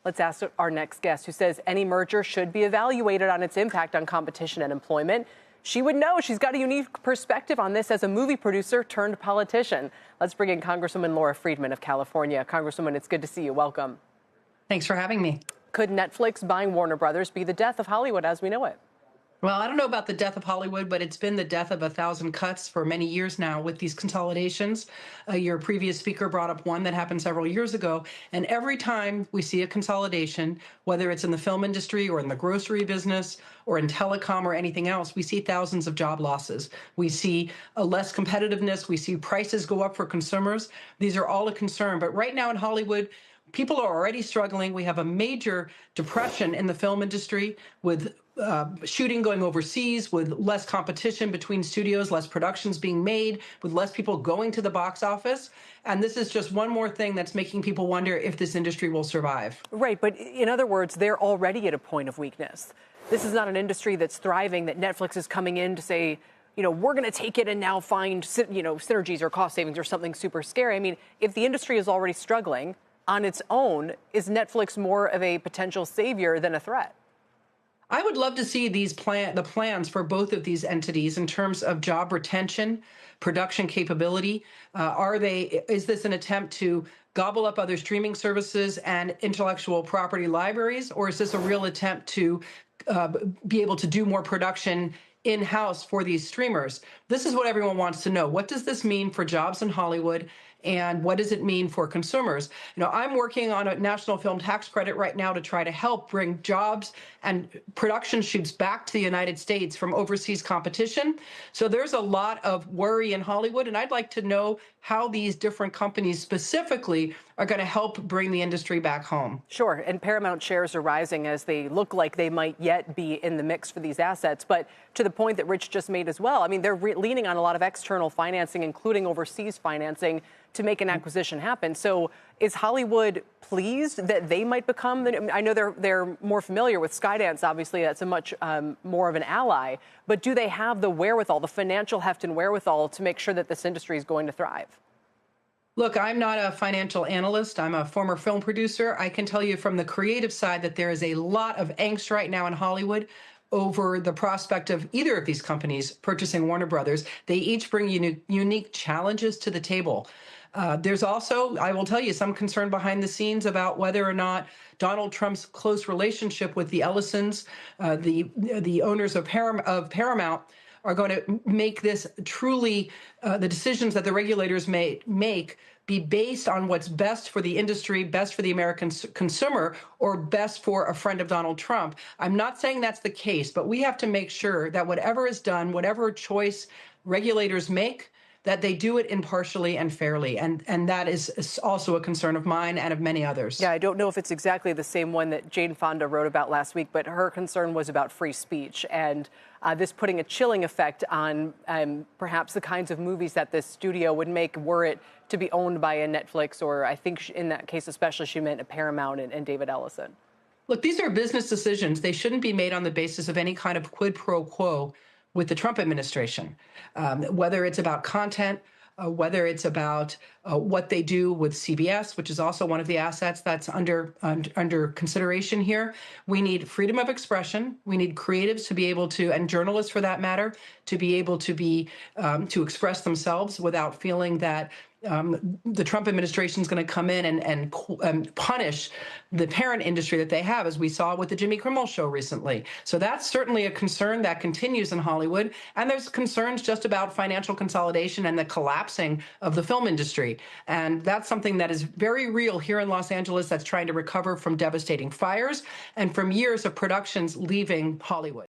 Let's ask our next guest, who says any merger should be evaluated on its impact on competition and employment. She would know. She's got a unique perspective on this as a movie producer turned politician. Let's bring in Congresswoman Laura Friedman of California. Congresswoman, it's good to see you. Welcome. Thanks for having me. Could Netflix buying Warner Brothers be the death of Hollywood as we know it? Well, I don't know about the death of Hollywood, but it's been the death of 1,000 cuts for many years now with these consolidations. Your previous speaker brought up one that happened several years ago. And every time we see a consolidation, whether it's in the film industry or in the grocery business or in telecom or anything else, we see thousands of job losses. We see a less competitiveness. We see prices go up for consumers. These are all a concern. But right now in Hollywood, people are already struggling. We have a major depression in the film industry with shooting going overseas, with less competition between studios, less productions being made, with less people going to the box office. And this is just one more thing that's making people wonder if this industry will survive. Right. But in other words, they're already at a point of weakness. This is not an industry that's thriving, that Netflix is coming in to say, we're going to take it and now find, synergies or cost savings or something super scary. I mean, if the industry is already struggling on its own, is Netflix more of a potential savior than a threat? I would love to see the plans for both of these entities in terms of job retention, production capability. Is this an attempt to gobble up other streaming services and intellectual property libraries, or is this a real attempt to be able to do more production in-house for these streamers? This is what everyone wants to know. What does this mean for jobs in Hollywood? And what does it mean for consumers? I'm working on a national film tax credit right now to try to help bring jobs and production shoots back to the United States from overseas competition. So there's a lot of worry in Hollywood, and I'd like to know how these different companies specifically are going to help bring the industry back home. Sure, and Paramount shares are rising as they look like they might yet be in the mix for these assets. But to the point that Rich just made as well, I mean, they're leaning on a lot of external financing, including overseas financing, to make an acquisition happen. So is Hollywood pleased that they might become I know they're more familiar with Skydance, obviously. That's a much more of an ally. But do they have the wherewithal, the financial heft and wherewithal to make sure that this industry is going to thrive? Look, I'm not a financial analyst. I'm a former film producer. I can tell you from the creative side that there is a lot of angst right now in Hollywood over the prospect of either of these companies purchasing Warner Brothers. They each bring unique challenges to the table. There's also, I will tell you, some concern behind the scenes about whether or not Donald Trump's close relationship with the Ellisons, the owners of Paramount, are going to make this truly the decisions that the regulators may make be based on what's best for the industry, best for the American consumer, or best for a friend of Donald Trump. I'm not saying that's the case, but we have to make sure that whatever is done, whatever choice regulators make, that they do it impartially and fairly. And that is also a concern of mine and of many others. Yeah, I don't know if it's exactly the same one that Jane Fonda wrote about last week, but her concern was about free speech and this putting a chilling effect on perhaps the kinds of movies that this studio would make were it to be owned by a Netflix, or I think in that case especially she meant a Paramount and David Ellison. Look, these are business decisions. They shouldn't be made on the basis of any kind of quid pro quo with the Trump administration, whether it's about content, whether it's about what they do with CBS, which is also one of the assets that's under consideration here. We need freedom of expression. We need creatives to be able to, and journalists for that matter, to be able to to express themselves without feeling that the Trump administration is going to come in and punish the parent industry that they have, as we saw with the Jimmy Kimmel show recently. So that's certainly a concern that continues in Hollywood. And there's concerns just about financial consolidation and the collapsing of the film industry. And that's something that is very real here in Los Angeles, that's trying to recover from devastating fires and from years of productions leaving Hollywood.